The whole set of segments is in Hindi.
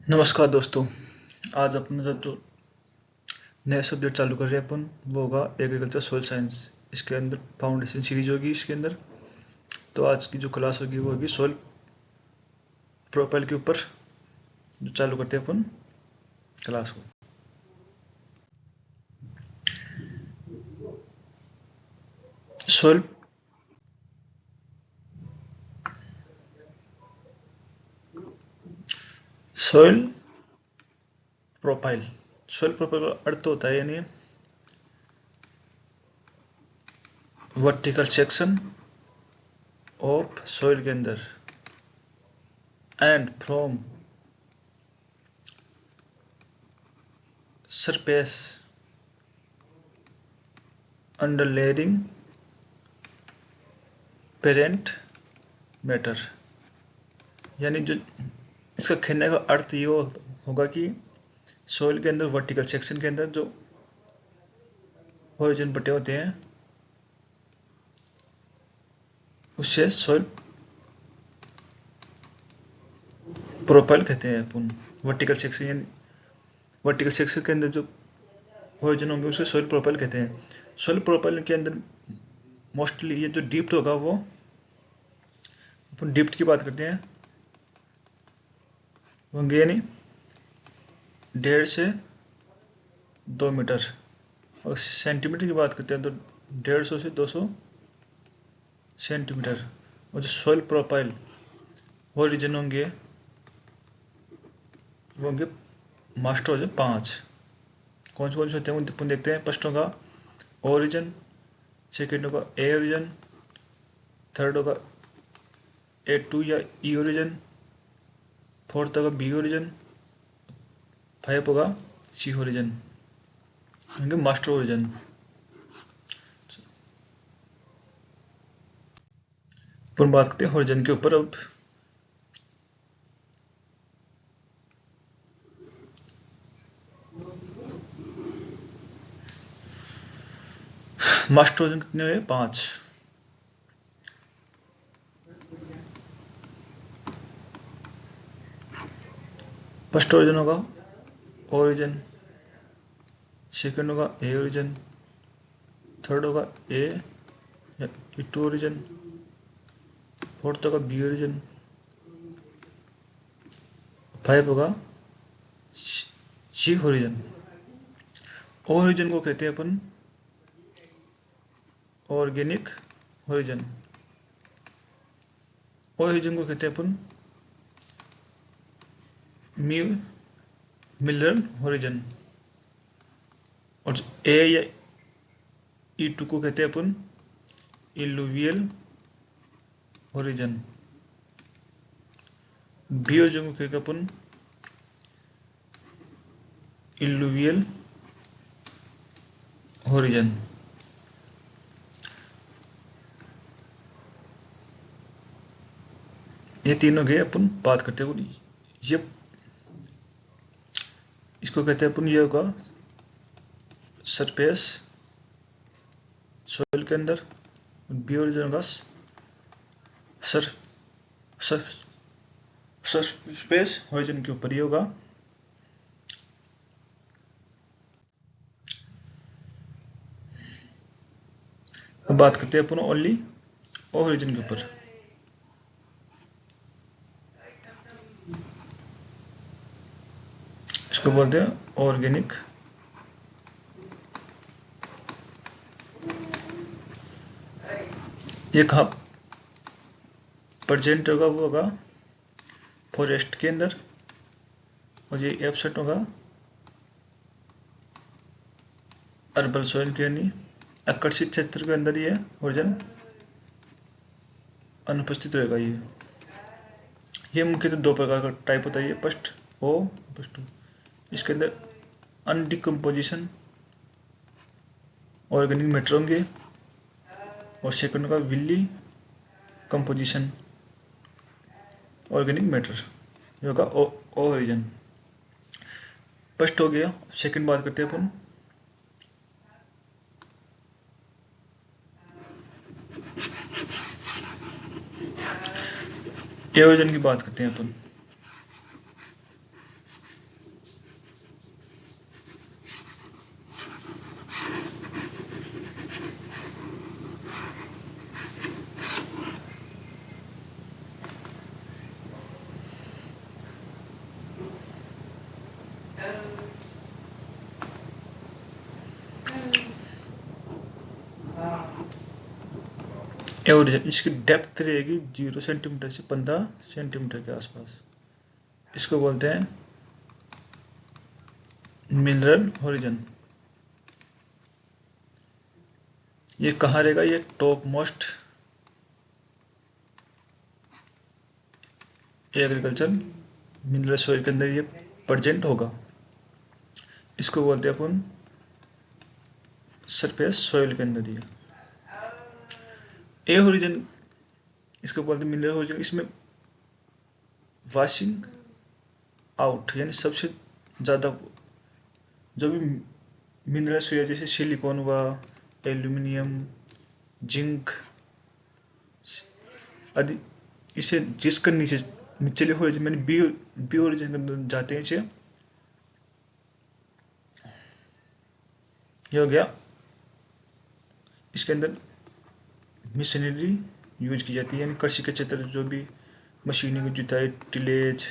नमस्कार दोस्तों। आज अपना जो नया सब्जेक्ट चालू कर रहे हैं अपन वो होगा एग्रीकल्चर सोइल साइंस। इसके अंदर फाउंडेशन सीरीज होगी इसके अंदर। तो आज की जो क्लास होगी वो होगी सोइल प्रोफाइल के ऊपर, जो चालू करते हैं अपन क्लास को। Soil soil profile soil profile का अर्थ होता है यानी वर्टिकल सेक्शन ऑफ सोइल के अंदर and from surface under layering parent matter. यानी जो इसका कहने का अर्थ ये होगा कि सोइल के अंदर वर्टिकल सेक्शन के अंदर जो हॉरिजॉन पट्टे होते हैं उससे सोइल प्रोफाइल कहते हैं अपन। वर्टिकल सेक्शन यानी वर्टिकल सेक्शन के अंदर जो हॉरिजॉन होंगे उसे सोइल प्रोफाइल कहते हैं। सोइल प्रोफाइल के अंदर मोस्टली ये जो डीप्थ होगा वो अपन डीप्थ की बात करते हैं होंगे यानी 1.5 से 2 मीटर, और सेंटीमीटर की बात करते हैं तो 150 से 200 सेंटीमीटर। और जो सोइल प्रोफाइल हॉरिजॉन होंगे वो होंगे मास्टर हॉरिजॉन 5। कौन से होते हैं अपन देखते हैं। फर्स्ट होगा ओरिजिन, सेकेंड होगा ए ओरिजिन, थर्ड होगा A2 या ई ओरिजिन, फोर्थ होगा बी ओरिजिन, 5 होगा सी ओरिजिन, होंगे मास्टर ओरिजिन। अपन बात करते हैं ओरिजिन के ऊपर। अब मास्टर ओरिजिन कितने हुए? 5। फर्स्ट ओरिजिन होगा ओरिजिन, सेकेंड होगा ए ओरिजिन, थर्ड होगा ए या E2 ओरिजिन, फोर्थ होगा बी ओरिजिन, 5 होगा सी ओरिजिन। ओरिजिन को कहते हैं अपन ऑर्गेनिक ओरिजिन, ओरिजिन को कहते हैं अपन मिनरल ओरिजिन, और ए या E2 को कहते हैं अपन इलुवियल ओरिजिन, बी ओरिजिन को कहते हैं अपन इलुवियल ओरिजिन। ये तीनों के अपन बात करते हैं। ये इसको कहते हैं अपन, ये होगा सरफेस सोइल के अंदर, बी ओरिजिन होगा सरफेस ओरिजिन के ऊपर, ये होगा अब बात करते हैं अपन ओनली ओरिजिन के ऊपर। इसको बोलते हैं ऑर्गेनिक ये कहाँ प्रेजेंट होगा? वो होगा फॉरेस्ट के अंदर, और ये एब्सेंट होगा अर्बन सोइल के यानी आकर्षित क्षेत्र के अंदर ये ओरिजिन अनुपस्थित रहेगा। ये मुख्यतः दो प्रकार का टाइप होता है। ये फर्स्ट ओ फर्स्ट, इसके अंदर अनडिकम्पोजिशन ऑर्गेनिक मैटर होंगे, और सेकंड होगा विली कंपोजिशन ऑर्गेनिक मैटर, ये होगा ओरिजिन। फर्स्ट हो गया। सेकंड बात करते हैं अपन ए ओरिजिन की बात करते हैं अपन। एवरेज इसकी डेप्थ रहेगी 0 सेंटीमीटर से 15 सेंटीमीटर के आसपास। इसको बोलते हैं मिनरल ओरिजिन। ये कहाँ रहेगा? ये top most agriculture mineral soil के अंदर ये प्रेजेंट होगा। इसको बोलते हैं अपन सरफेस सॉइल के अंदर। ये ए ओरिजिन इसको बोलते हैं मिनरल ओरिजिन। इसमें वॉशिंग आउट यानी सबसे ज़्यादा जो भी मिनरल्स हुए जैसे सिलिकॉन हुआ, एल्यूमिनियम, जिंक आदि, इसे जिसका निचले ओरिजिन मैंने बी ओरिजिन के अंदर जाते हैं। ये हो गया। इसके अंदर मशीनरी यूज की जाती है, यानी कृषि के क्षेत्र जो भी मशीनों की जुताई, टिलेज,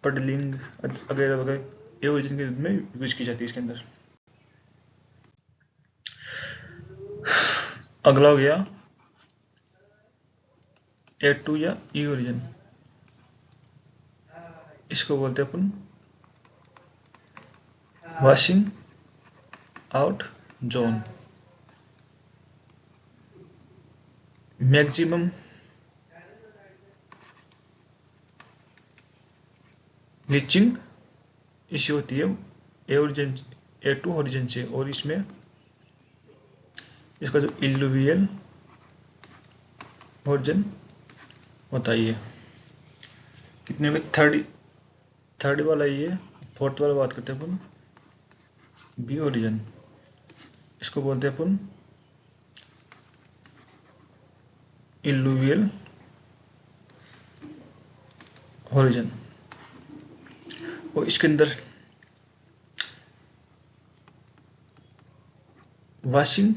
पडलिंग वगैरह वगैरह ये ओरिजिन के रूप में यूज की जाती है इसके अंदर। अगला हो गया A2 या ई ओरिजिन। इसको बोलते हैं अपन washing out zone. Maximum leaching issue होती है A2 ओरिजिन से, और इसमें इसका जो इल्लुवियल ओरिजिन होता है। कितने में थर्ड वाला ये, फोर्थ वाला बात करते हैं अपन बी ओरिजिन। इसको बोलते हैं अपन इल्लुवियल ओरिजिन। और इसके अंदर वॉशिंग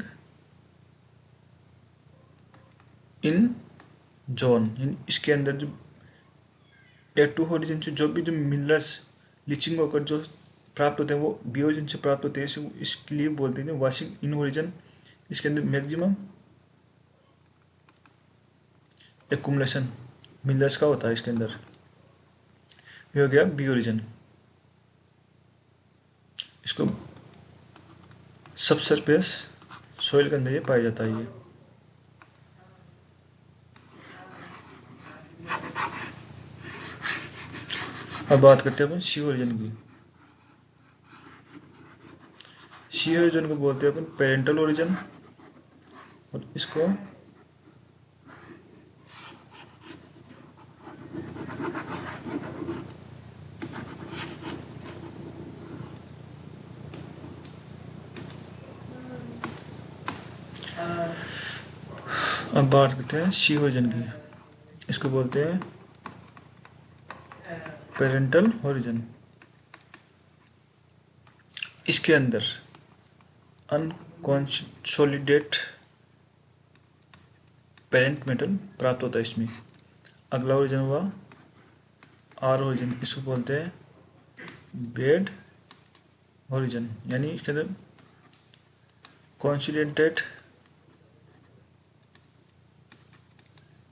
इन जोन, यानी इसके अंदर जो A2 ओरिजिन से जो भी जो मिनरल्स लीचिंग होकर जो प्राप्त होते हैं वो बी ओरिजिन से प्राप्त होते हैं। इसके लिए बोलते हैं वॉशिंग इन ओरिजिन। इसके अंदर मैक्सिमम एक्युमुलेशन मिनरल्स का होता है इसके अंदर। ये हो गया बी ओरिजिन। इसको सबसरफेस सॉइल के अंदर ये पाया जाता है। ये अब बात करते हैं अपन सी ओरिजिन की। सी ओरिजिन को बोलते हैं अपन पेरेंटल ओरिजिन, और इसको अब बात करते हैं सी ओरिजिन की। इसको बोलते हैं पेरेंटल ओरिजिन। इसके अंदर अनकॉन्सोलिडेट पेरेंट मेटल प्राप्त होता है इसमें। अगला ओरिजिन हुआ आर ओरिजिन। इसको बोलते हैं बेड ओरिजिन, यानी इसके अंदर कॉन्सोलिडेटेड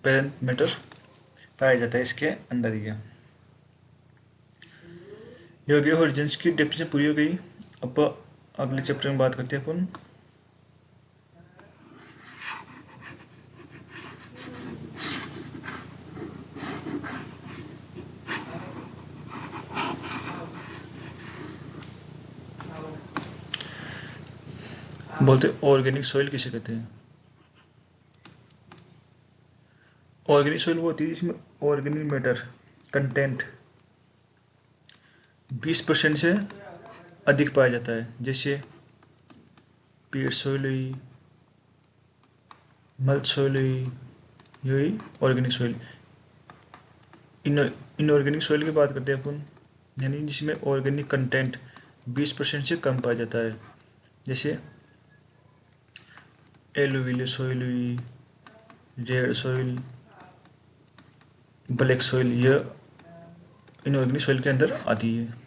पेरेंट मैटर पाया जाता है इसके अंदर। ये हो गया ओरिजिन्स की डेफिनेशन पूरी हो गई। अब अगले चैप्टर में बात करते हैं अपन बोलते ऑर्गेनिक सॉइल किसे कहते हैं। ऑर्गेनिक सॉइल वो होती है जिसमें ऑर्गेनिक मैटर कंटेंट 20% से अधिक पाया जाता है, जैसे पीट सॉइल हुई, मल्च सॉइल हुई, यही ऑर्गेनिक सॉइल। इनऑर्गेनिक सॉइल की बात करते हैं अपन, यानी जिसमें ऑर्गेनिक कंटेंट 20% से कम पाया जाता है, जैसे एलुवियल सॉइल हुई, रेड सॉइल, ब्लैक सॉइल, यह इनऑर्गेनिक सॉइल के अंदर आती है।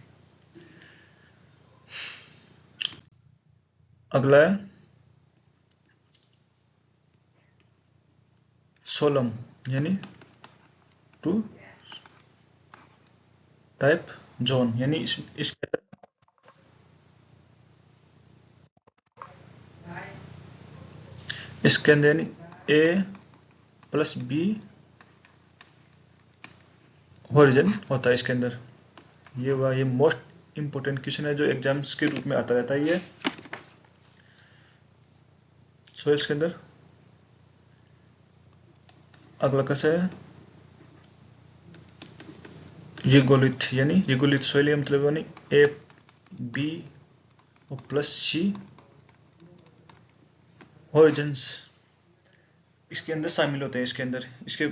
अगला है सोलम यानी टू टाइप जोन, यानी इसके अंदर यानी A+B ओरिजिन होता है इसके अंदर। ये मोस्ट इंपोर्टेंट क्वेश्चन है जो एग्जाम्स के रूप में आता रहता है ये सोइल्स के अंदर। अगला कैसे है रिगोलिथ, यानी रिगोलिथ सोइल मतलब यानी A, B और +C ओरिजिन्स इसके अंदर शामिल होते हैं। इसके अंदर इसके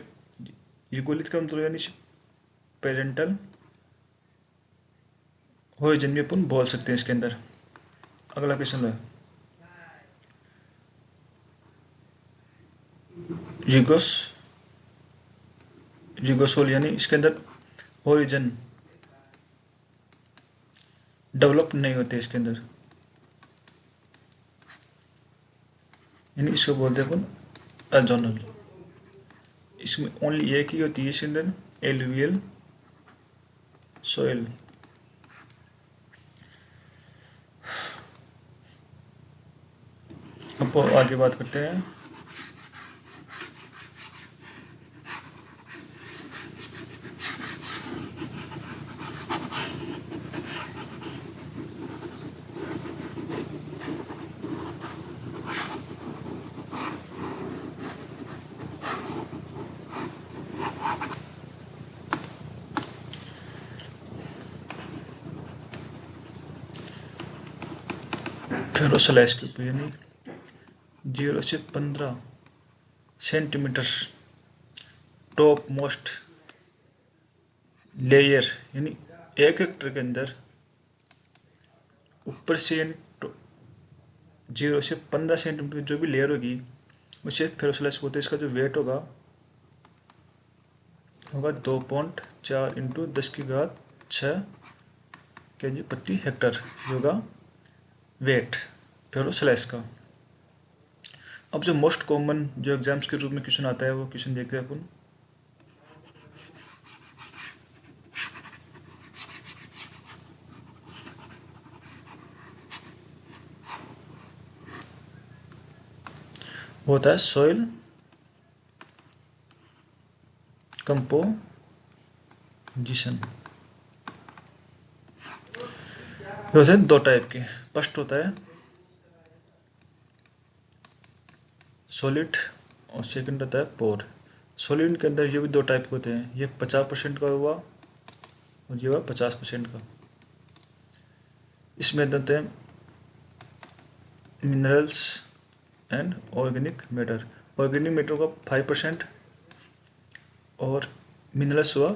रिगोलिथ का मतलब यानी पेरेंटल ओरिजिन भी अपन बोल सकते हैं इसके अंदर। अगला क्वेश्चन है रिगोसोल, यानी इसके अंदर ओरिजिन डेवलप नहीं होते इसके अंदर, यानी इसको बोलते हैं अपन अजोनल। इसमें ओनली एक ही होती है इसके अंदर एलुवियल सोइल। अब आगे बात करते हैं फेरोसलाइस के ऊपर, यानी 0 से 15 सेंटीमीटर टॉप मोस्ट लेयर, यानी 1 हेक्टर के अंदर ऊपर से 0 से 15 सेंटीमीटर जो भी लेयर होगी उसे फेरोसलाइस बोलते हैं। इसका जो वेट होगा 2.4 × 10⁶ kg प्रति हेक्टर होगा वेट फेरोसलाइस का। अब जो मोस्ट कॉमन जो एग्जाम्स के रूप में क्वेश्चन आता है वो क्वेश्चन देखते हैं अपन। होता है सॉइल कंपोजिशन। होते हैं 2 टाइप के। फर्स्ट होता है सॉलिड और सेकंड होता है पोर। सॉलिड के अंदर ये भी 2 टाइप के होते हैं, ये 50% का हुआ और ये हुआ 50% का। इसमें होते हैं minerals and organic matter. Organic matter का 5% और मिनरल्स हुआ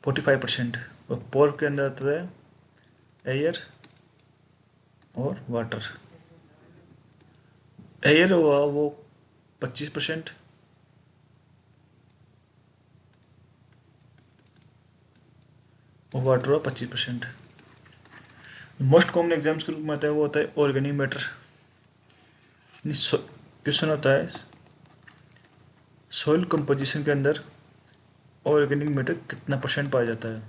45%। और पोर के अंदर आता है एयर और वाटर। एयर हुआ वो 25% और वाटर हुआ 25%। मोस्ट कॉमन एग्जाम्स के रूप में आता है वो होता है ऑर्गेनिक मैटर। क्वेश्चन होता है सॉइल कंपोजिशन के अंदर ऑर्गेनिक मैटर कितना % पाया जाता है,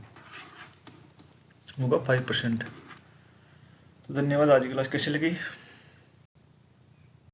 होगा 5%। तो धन्यवाद। आज की क्लास कैसी लगी?